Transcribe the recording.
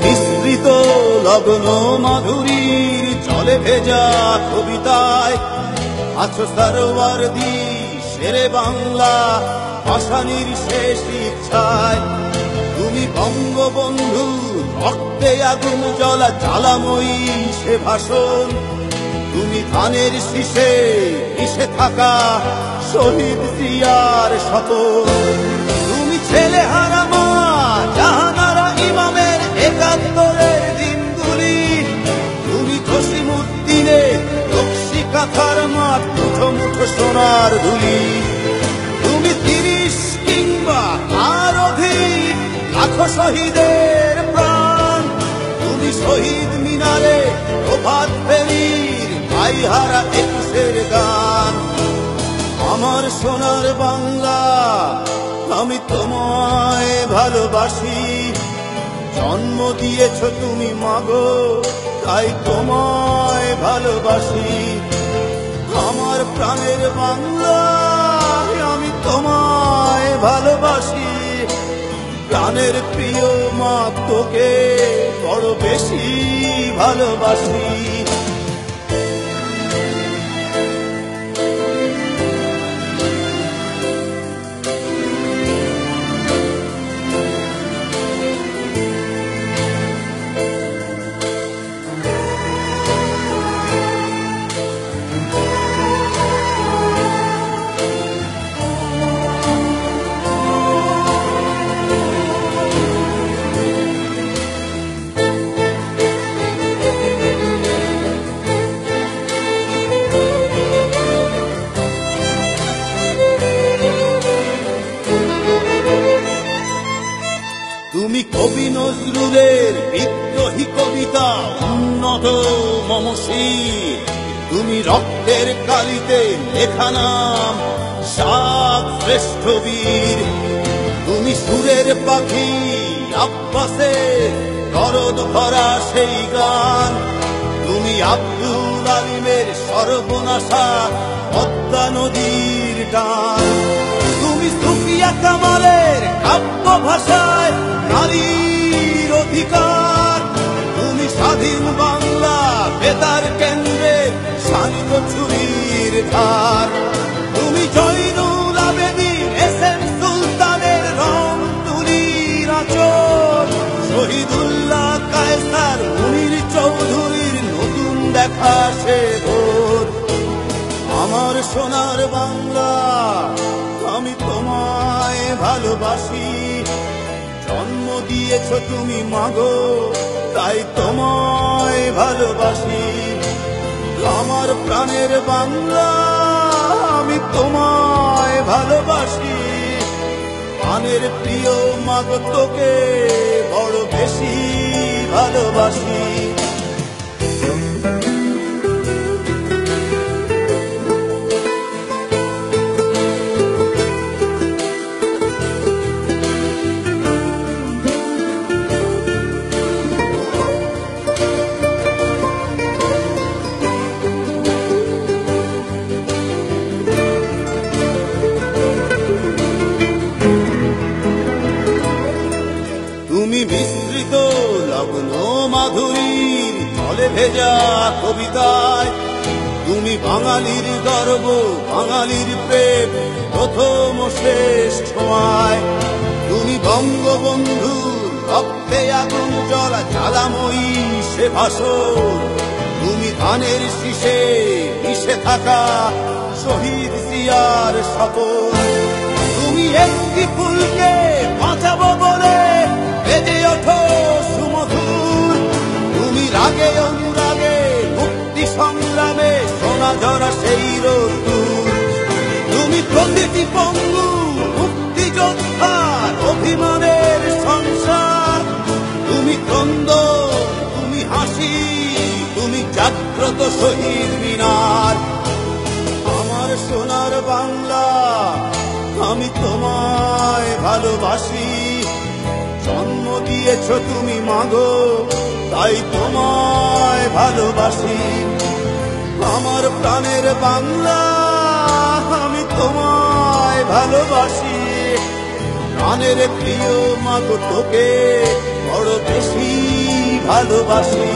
মিশ্রিত লগ্ন মাধুরীর জলে ভেজা কবিতায় আছো সরোয়ারদি শেরে বাংলা ভাষানির শেষ ইচ্ছায়। তুমি বঙ্গবন্ধু রক্তে আগুন জ্বলা জ্বালাময়ী সে ভাষণ। তুমি ধানের শীষে মিশে থাকা শহীদ জিয়ার শপথ। তুমি ছেলে হারা মা জাহানারা ইমামের একাত্তরের দিনগুলি। তুমি জসিমউদ্দিনের নকশি কাঁথার মাঠ মুঠো মুঠো সোনার ধুলি। তুমি ৩০ কিংবা আর অধিক লাখো শহীদের প্রাণ। তুমি শহীদ মিনারে প্রভাত ফেরির ভাইহারা ২১-এর গান। আমার সোনার বাংলা আমি তোমায় ভালোবাসি। জন্ম দিয়েছ তুমি মাগো তাই তোমায় ভালোবাসি। আমার প্রাণের বাংলা আমি তোমায় ভালোবাসি। প্রাণের প্রিয় মা তোকে বড় বেশি ভালোবাসি। তুমি কবি নজরুলের বিদ্রোহী কবিতা উন্নত মমশীর। তুমি রক্তের কালিতে লেখা নাম সাত শ্রেষ্ঠ বীর। তুমি সুরের পাখি আব্বাসের দরদ ভরা সেই গান। তুমি আব্দুল আলিমের সর্বনাশা পদ্মা নদীর টান। তুমি সুফিয়া কামালের কাব্য ভাষায় নারীর অধিকার। তুমি স্বাধীন বাংলা বেতার কেন্দ্রে শান্ত ছুরির ধার। তুমি জয়নুল আবেদিন এস.এম. সুলতানের রং তুলির আঁচল। শহীদুল্লাহ কায়সার মুনির চৌধুরীর নতুন দেখা সে ভোর। আমার সোনার বাংলা আমি তোমায় ভালোবাসি। জন্ম দিয়েছ তুমি মাগো তাই তোমায় ভালোবাসি। আমার প্রাণের বাংলা আমি তোমায় ভালোবাসি। প্রাণের প্রিয় মাগো তোকে বড় বেশি ভালোবাসি। তুমি মিশ্রিত লগ্ন মাধুরীর জলে ভেজা কবিতায়। তুমি বাঙালির গর্ব বাঙালির প্রেম প্রথম শেষ ছোঁয়ায়। তুমি বঙ্গবন্ধু রক্তে আগুন জ্বলা জ্বালাময়ী সে ভাষণ। তুমি ধানের শীষে মিশে থাকা শহীদ জিয়ার শপথ। তুমি একটি ফুলকে বাঁচাবো বলে বেজে ওঠো সুমধুর। তুমি রাগে অনুরাগে মুক্তি সংগ্রামে সোনা ঝরা সেই রোদ্দুর। তুমি প্রতিটি পঙ্গু মুক্তিযোদ্ধার অভিমানের সংসার। তুমি ক্রন্দন তুমি হাসি তুমি জাগ্রত শহীদ মিনার। আমার সোনার বাংলা আমি তোমায় ভালোবাসি। জন্ম দিয়েছ তুমি মাগো তাই তোমায় ভালোবাসি। আমার প্রাণের বাংলা আমি তোমায় ভালোবাসি। প্রাণের প্রিয় মাগো তোকে বড় বেশি ভালোবাসি।